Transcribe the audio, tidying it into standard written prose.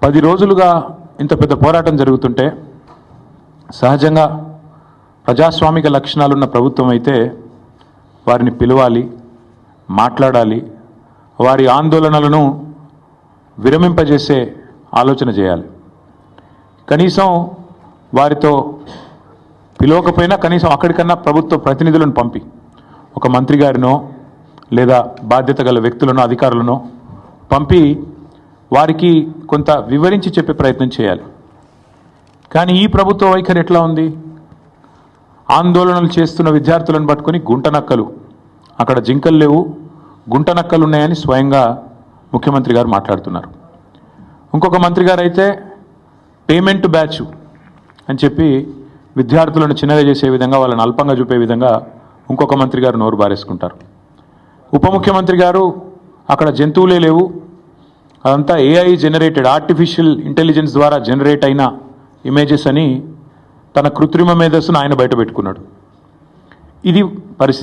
10 రోజులుగా ఇంత పెద్ద పోరాటం జరుగుతుంటే సహజంగా ప్రజాస్వామిక లక్షణాలున్న ప్రభుత్వం అయితే వారిని పిలవాలి, మాట్లాడాలి, వారి ఆందోళనలను విరమింపజేసే ఆలోచన చేయాలి. కనీసం వారితో పిలవకపోయినా కనీసం అక్కడికన్నా ప్రభుత్వ ప్రతినిధులను పంపి ఒక మంత్రి గారినో లేదా బాధ్యత గల వ్యక్తులను అధికారులను పంపి వారికి కొంత వివరించి చెప్పే ప్రయత్నం చేయాలి. కానీ ఈ ప్రభుత్వ వైఖరి ఎట్లా ఉంది? ఆందోళనలు చేస్తున్న విద్యార్థులను పట్టుకొని గుంటనక్కలు, అక్కడ జింకలు లేవు, గుంటనక్కలు ఉన్నాయని స్వయంగా ముఖ్యమంత్రి గారు మాట్లాడుతున్నారు. ఇంకొక మంత్రి గారు అయితే పేమెంట్ బ్యాచ్ అని చెప్పి విద్యార్థులను చిన్నగా చేసే విధంగా, వాళ్ళని అల్పంగా చూపే విధంగా ఇంకొక మంత్రి గారు నోరు బారేసుకుంటారు. ఉప ముఖ్యమంత్రి గారు అక్కడ జంతువులే లేవు, అదంతా ఏఐ జనరేటెడ్, ఆర్టిఫిషియల్ ఇంటెలిజెన్స్ ద్వారా జనరేట్ అయిన ఇమేజెస్ అని తన కృత్రిమ మేధస్సును ఆయన బయట పెట్టుకున్నాడు. ఇది పరిస్థితి.